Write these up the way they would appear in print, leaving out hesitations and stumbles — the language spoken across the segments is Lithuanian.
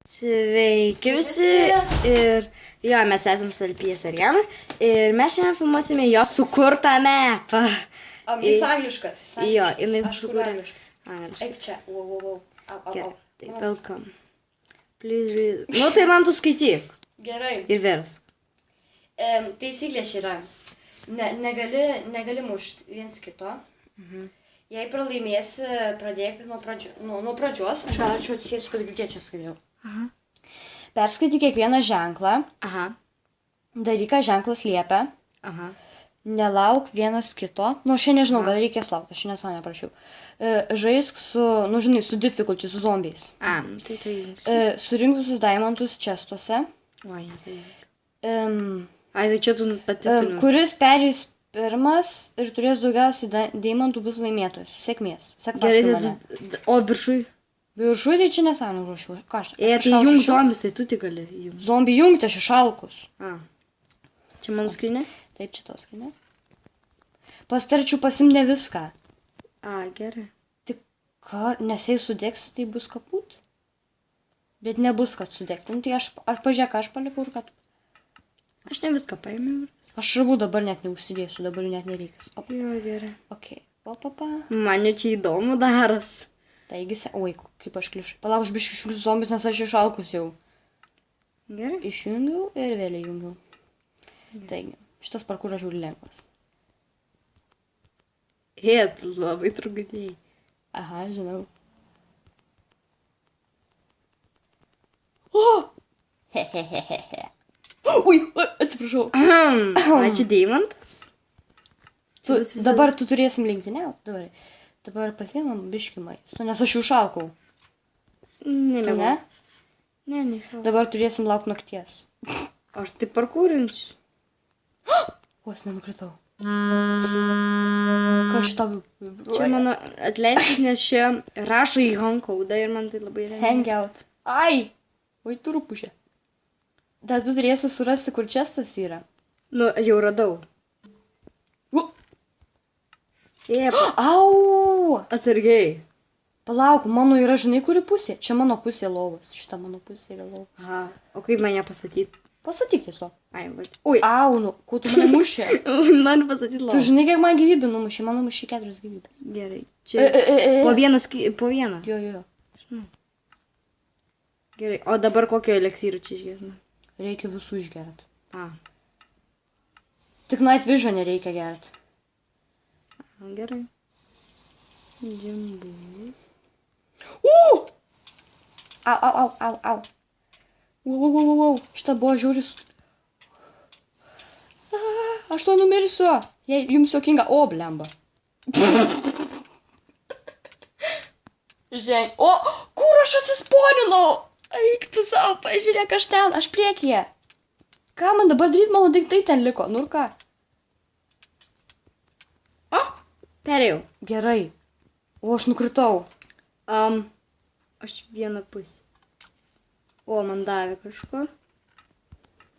Sveiki visi ir jo, mes esam su Alpija Sarjana ir mes šiandien filmuosime jo sukurtą mapą. Jis angliškas. Jo, jinai Aš sukūrė angliškai. Eik čia. Wow. Au. Tai welcome. Please read. Nu tai man tu skaityk. Gerai. Ir versk. Taisyklė čia yra. Negali mušti viens kito. Jei pralaimėsi, pradėk nuo pradžios. Aš gal čia atsėsiu, kad girdėčiau skaidriau. Perskaityk kiekvieną ženklą. Aha. Daryk, ką ženklas liepia. Aha. Nelauk vienas kito. Nu, aš nežinau, gal reikės laukti, aš nesąmonę prašiau. Žaisk su, su difficulty, su zombiais. Tai. Surink visus diamantus čestuose. Oi, tai. Tai čia tu patikrinu. Kuris perės pirmas ir turės daugiausiai deimantų bus laimėtojas. Sėkmės. Gerai, o viršui? Viršui tai čia nesąmonę prašiau. Ką aš? Tai jung zombius, tai tu tik gali jung. Zombį jungti, aš išalkus. Čia mano skrinė? Taip, čia to skrinė. Pastarčiau pasimne viską. Gerai. Tik nes jei sudegs, tai bus kaput. Bet nebus, kad sudegtum. Tai aš pažiūrėk, aš palikau ir kad... Aš ne viską paėmiau. Aš ribų dabar net neužsidėsiu, dabar net nereikas. Jo, gerai. Ok. Man jau čia įdomu daras. Taigi, oi, kaip aš klišai. Palauk, aš biškai išjungiu zombius, nes aš išalkus jau. Gerai. Išjungiu ir vėl įjungiu. Taigi, šitas parkūras žiūri lengvas. Tu labai trukdėjai. Aha, žinau. O! Hehehehe. Ui, atsiprašau. Čia deimantas? Dabar tu turėsim lenktyniauti. Dabar pasiėmam biškį maisto, nes aš jau šalkau. Ne? Ne. Dabar turėsim laukti nakties. Aš tai parkūrinsiu. Vos nenukritau. Ką šitą... Čia mano atleiskit, nes čia rašo į Hangoudą ir man tai labai reikia. Hangout. Ai! Oi, tu rūpušė. Dar tu turėsi surasti, kur čestas yra. Nu, jau radau. Au! Atsargiai. Palauk, mano yra, žinai, kuri pusė? Čia mano pusė lovos. Šita mano pusė yra lovos. Aha. O kaip mane pasakyti? Pasakyk tiesiog. Ui. Au, nu, kuo tu mane mušė? Noriu pasakyti lovą. Tu žinai, kiek man gyvybių numušė? Man numušė 4 gyvybės. Gerai. Čia po vieną. Jo. Gerai. O dabar kokio eliksyrų čia išgerime? Reikia visų išgerti. Tik Night Vision nereikia gerti. Gerai. Džimbus. Au. Wow. Šitą buvo žiūris. Aš to numirsiu. Jei jums jokinga. O, blemba. Žen. O, kur aš atsisponinau? Eik tu savo, pažiūrėk, aš ten, aš priekyje. Ką man dabar daryti, mano daiktai ten liko, nu ir ką? Perėjau. Gerai. O, aš nukritau. Aš vieną pusę. O, man davė kažkur.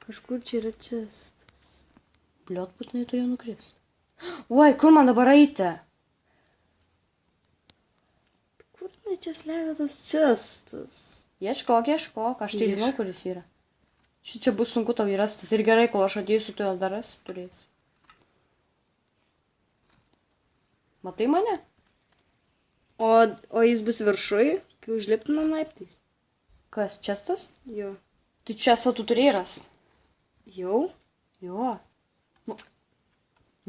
Kažkur čia yra čestas. Bliot, būtinai turėjo nukrist. Oi, kur man dabar eiti? Kur čia slepia tas čestas? Ieškok, aš tai žinau, kuris yra. Čia bus sunku tau įrasti. Tai ir gerai, kol aš ateisiu, tu jau dar rasi turėsi. Matai mane? O jis bus viršui, kai užliptumėm laiptais? Kas, čestas? Jo. Tai čestą tu turėjai rasti. Jau? Jo. Nu,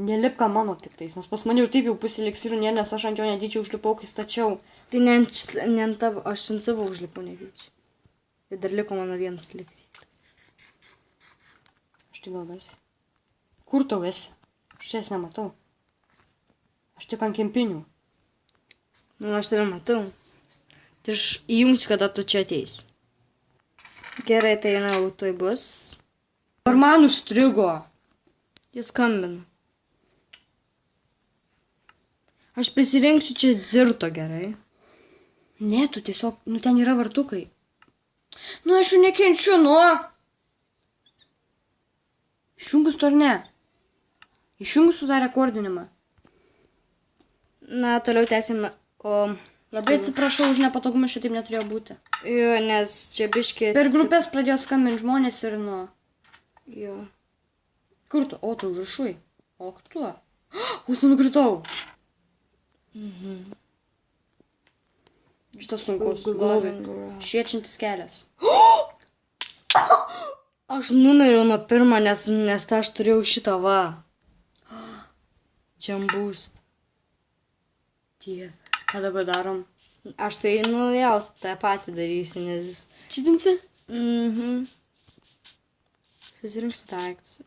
nelipka mano tik tais, nes pas mane ir taip jau pusė eliksyrų nėra, nes aš ant jo netyčia užlipau, kai stačiau. Tai ne ant tavo, aš ant savo užlipau netyčia. Tai dar liko mano vienas eliksys. Aš tai gal darsi. Kur tau esi? Aš čia nematau. Aš tik ant kempinių. Nu, aš tave matau. Tai aš įjungsiu, kada tu čia ateisi. Gerai, tai jau tuoj bus. Ar man užstrigo? Jis skambina. Aš prisirinksiu čia dirto, gerai. Ne, tu tiesiog, ten yra vartukai. Nu, aš jų nekenčiu, nu. Išjungus to ar ne? Išjungus tą rekordinimą. Na, toliau tęsime. O Labai atsiprašau už nepatogumą, šitaip neturėjo būti. Jo, nes čia biškė... Per grupės pradėjo skambinti žmonės ir nu... Jo. Kur tu? O, tu užrašai. O, tu? Už nukritau. Šitas sunkus. Galvai. Šviečiantis kelias. Aš numeriau nuo pirmą, nes tą aš turėjau šitą va. Jump boost. Dieve. Ką dabar darom? Aš tai, nu, vėl tą patį darysiu, nes... Čidinsi? Susirinksiu daiktus.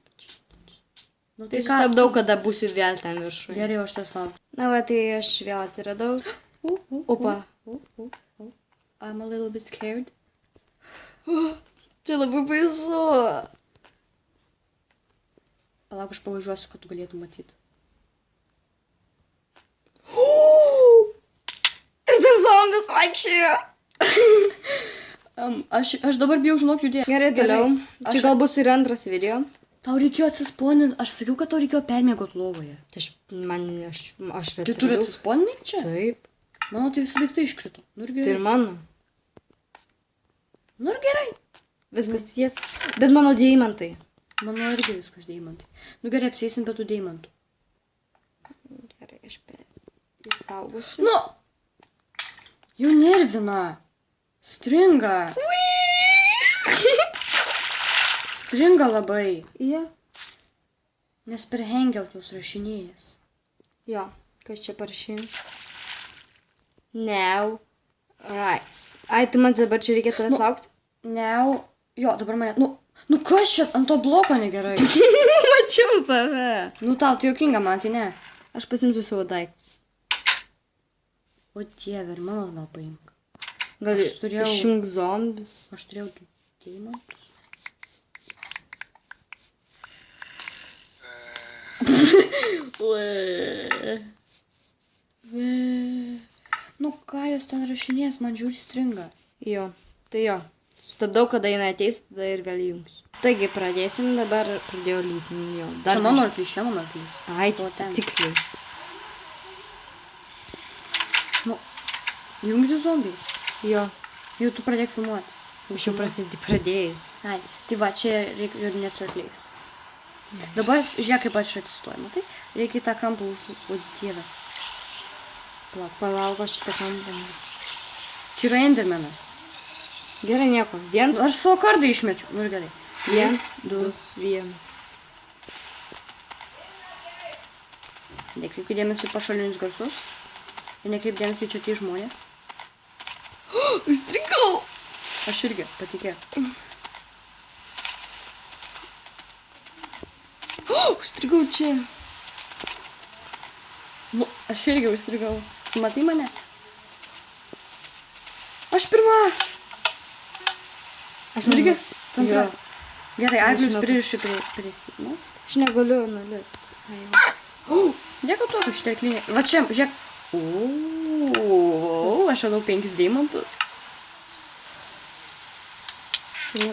Nu, Tai sustabdau, kada būsiu vėl ten viršuje. Gerai, o aš tas laukiu. Na va, tai aš vėl atsiradau. Opa. I'm a little bit scared. Čia labai baisu. Palauk, aš pavažiuosiu, kad tu galėtum matyti. Ir dar zombis vaikščiojo. Aš dabar bijau, žinok, judėti. Gerai, toliau. Čia gal bus ir antras video. Tau reikėjo atsisponinti. Aš sakiau, kad tau reikėjo permiegot lovoje. Tai aš Tai turi atsisponinti čia? Taip. Mano tai visi daiktai iškrito. Nu ir Tai gerai. ir mano. Nu ir gerai. Viskas ties. Bet mano deimantai. Mano irgi viskas deimantai. Nu gerai, apsėsim be tų deimantų. Gerai, aš jūs saugosiu. Nu! Jau nervina. Stringa. Stringa labai. Ja. Nes per hangoutus rašinėjas. Jo, kas čia parašė? Now. Rice. Ai, tai man dabar čia reikia tavęs laukti? Now. Jo, dabar mane. Nu kas čia ant to bloko negerai? Mačiau tave. Nu tau, tai jokinga, man tai ne. Aš pasimsiu savo daiktą. O dieve, ir mano gal paimk. Gal Aš turėjau- išjung zombius. Aš turėjau deimantus. Nu ką jūs ten rašinės, man žiūri stringa. Jo, tai jo. Stabdau, kada jinai ateis, tada ir vėl jungs. Taigi, pradėsim dabar. Pradėjau lyti. Jo, Čia mano arklys, čia mano arklys. Ai, O čia ten. tiksliai. Nu, jungti zombiai. Jo, Jau tu pradėk filmuoti. aš jau pradėjęs. Ai, tai va, čia reikia ir net su arkliais. Dabar, žiūrėk, kaip aš atsistoju, matai? Reikia į tą kampą o dieve. Palauk, aš šitą kampą. Čia yra endermenas. Gerai, nieko. Vienas. Aš savo kardą išmečiu. Nu ir gerai. 1, 2, 1. Nekreipkite dėmesį į pašalinius garsus. Ir nekreipkite dėmesį į čia tie žmonės. Užstrigau. Aš irgi, patikėk. Užstrigau čia. Nu, aš irgi užstrigau. Matai mane? Aš pirma. Aš Irgi? Jo. Antra. Gerai, arklius Nežinau, pririšiu prie sienos. Aš negaliu nulipti. Dėkui to, kad šitą arklinį. Va čia, žiūrėk. Aš radau 5 deimantus.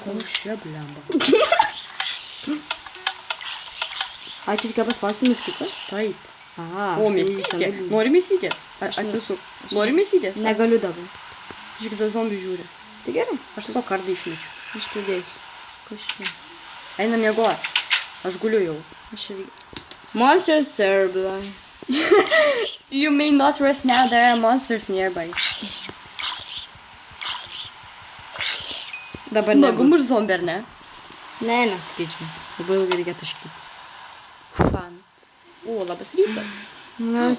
O šia blemba. Ai, čia tik paspausti mygtuką? Taip. A, O, mėsytė. Nori mėsytės? Atsisuk. Nori mėsytės? Negaliu dabar. Žiūrėk, tas zombi žiūri. Tai gerai. Aš savo kardą išmečiu. Aš pradėsiu. Kas čia? Einam miegot. Aš guliu jau. Aš irgi. Monsters Cerebral. You may not rest now, there are monsters nearby. Dabar Smagum ir nebus. zombi, ar ne? Ne, nesakyčiau. Labai ilgai reikia taškyti. Fan. O, labas rytas.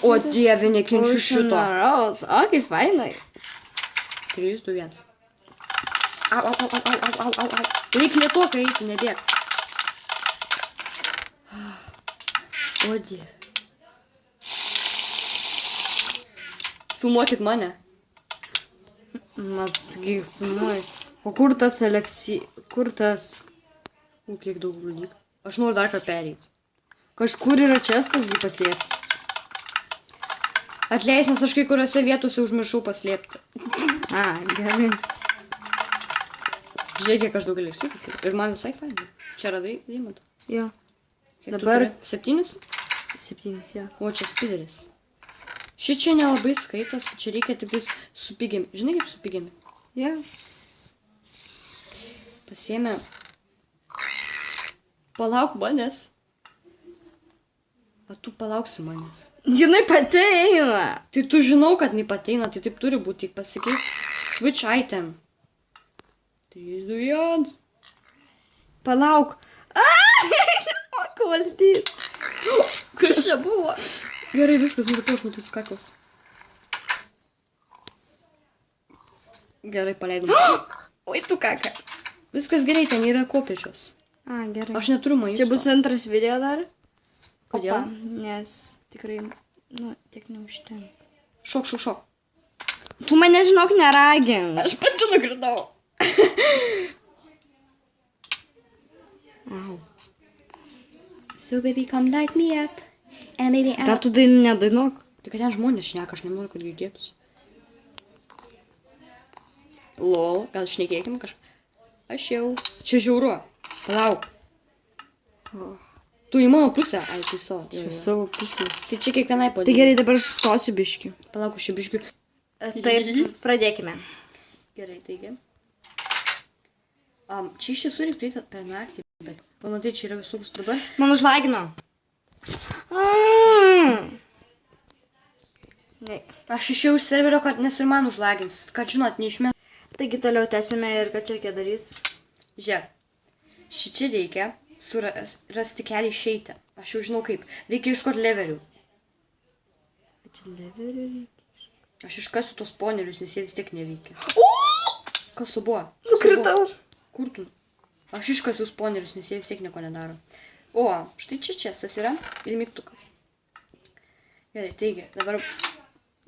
O, dieve, nekenčiu šito. O, kaip fainai. 3, 2, 1. Au. Reikia lietokai eiti, nebėgti. O, dieve. Filmuokit mane. Matgi, filmuoju. O kur tas Aleksy... Kur tas... O, kiek daug žudyk. Aš noriu dar kartą pereiti. Kažkur yra čestas jį paslėpti. Atleis, nes aš kai kuriuose vietose užmiršau paslėpti. A, gerai. Žiūrėk, kiek aš daug galiu. Ir man visai fainai. Čia radai deimantą. Jo. Kiek tu Dabar- turi? 7? 7, jo. O, čia spideris. Šičia nelabai skaitosi, čia reikia tik su pigiami. Žinai, kaip su pigiami? Ja. Pasiėmė. Palauk manęs. O tu palauksi manęs. Jinai pati eina. Tai tu žinau, kad jinai pateina, tai taip turi būti, tik pasikeis. Switch item. 3, 2, 1. Palauk. O, valdyt. Kas čia buvo? Gerai, viskas, nuripau, matus kakos. Gerai, paleidom. Oi, tu kaka. Viskas gerai, ten yra kopėčios. A, gerai. Aš neturiu maisto. Čia bus antras video dar. Kodėl? Opa, nes tikrai, tiek neužtenka. Šok. Tu mane, žinok, neragink. Aš pati nukritau. Au. So baby, come light me up. And baby, Dar tu nedainuok. Tai kad ten žmonės šneka, aš nenoriu, kad girdėtųsi. Lol, gal šnekėkim kažką. Aš jau. Čia žiauru. Palauk. Tu į mano pusę. Ai, tu savo. Čia savo pusė. Tai čia kiekvienai Tai padėti. gerai, dabar aš stosiu biški. Palauk, aš čia biškiu. Taip, pradėkime. Gerai, taigi. Čia iš tiesų reikia prieiti per naktį, bet pamatai, čia yra visokius dabar. Man užlagino. Ne. Aš išėjau iš serverio, kad nes ir man užlagins. Kad žinot, neišmė. Taigi toliau tęsime ir ką čia reikia daryti. Žiūrėk. Šičia reikia rasti kelią išeiti. Aš jau žinau kaip. Reikia iškoti leverių. Čia leverį reikia. Aš iškasiu tos ponelius, nes jie vis tiek neveikia. Kas su buvo? Nukritau. Kur tu? Aš iškasiu ponelius, nes jie vis tiek nieko nedaro. O, štai čia česas yra ir mygtukas. Gerai, taigi, dabar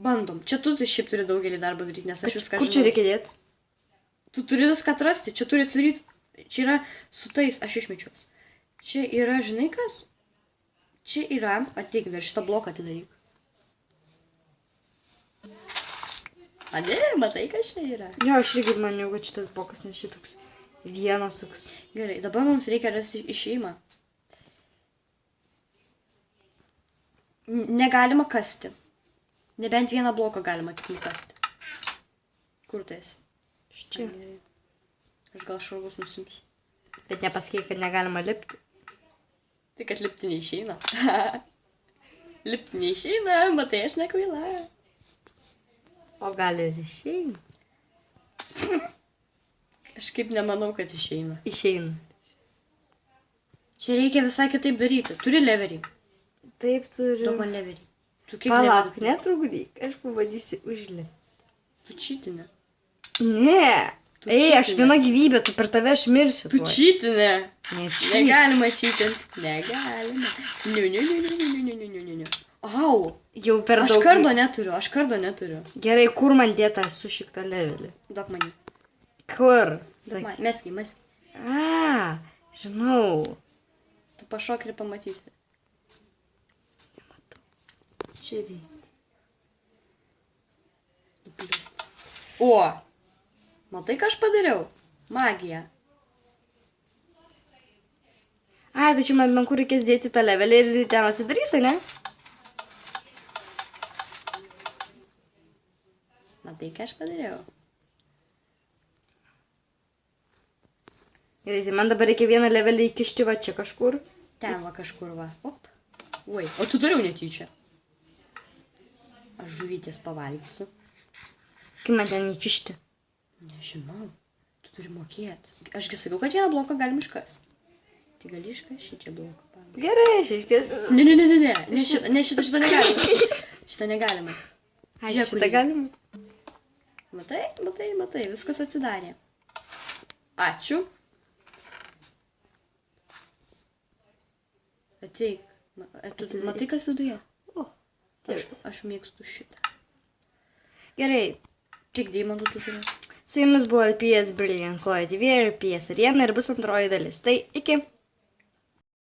bandom. Čia tu šiaip turi daugelį darbą daryti, nes aš viską žinau. Kur čia reikia dėti? Tu turi viską atrasti, čia turi atsidaryti. Čia yra su tais, aš išmečiuos. Čia yra, žinai kas? Čia yra, ateik dar šitą bloką atidaryk. A ne, matai, kas čia yra. Jo, aš irgi maniau, kad šitas bokas, nes šitoks vienas toks. Gerai, dabar mums reikia rasti išėjimą. Negalima kasti. Nebent vieną bloką galima tik nukasti. Kur tu esi? Čia. Gerai. Aš gal šarvus nusimsiu. Bet nepasakyk, kad negalima lipti. Tai kad lipti neišeina. Lipti neišeina, matai, aš nekvaila. O gal ir išeina? Kažkaip nemanau, kad išeina. Išeina. Čia reikia visai kitaip daryti. Turi leverį. Taip turiu. Duok man leverį. Tu kiek Palauk, leverių turi? netrukdyk. Aš pabandysiu užlipti. Tu čytinė. Ne. Tu Ei, aš čytinė. viena gyvybė, tu per tave aš mirsiu. Tu čytinė. Nečyt. Negalima čytinti. Negalima. Niu. Au. Jau per Aš daug. kardo neturiu. Gerai, kur man dėta sušiktą levelį? Duok man jį. Kur? Duok man. Mesk. A, žinau. Tu pašok ir pamatysi. Čia reikia. O. Matai, ką aš padariau? Magija. Ai, tai čia man kur reikės dėti tą levelį ir ten atsidarys, ne? Matai, ką aš padariau? Gerai, tai man dabar reikia vieną levelį įkišti va čia kažkur. Ten va kažkur va. Op. Oi, o tu dariau netyčia. Aš žuvytės pavalgysiu. Kaip man ten įkišti? Nežinau. Tu turi mokėti. Ašgi sakiau, kad vieną bloką galim iškasti. Tai gali iškasti šitą bloką. pavyzdžiui. Gerai, aš iškėsiu. Ne. Ne šitą negalima. Šitą negalima. Ai, Žiūrėk, kur šitą ji. galim. Matai. Viskas atsidarė. Ačiū. Ateik. Tu matai, kas viduje? O, Aš mėgstu šitą. Gerai. Kiek deimantų tu turi? Su jumis buvo LPS Brilliant Chloe TV ir PS Arena ir bus antroji dalis. Tai iki.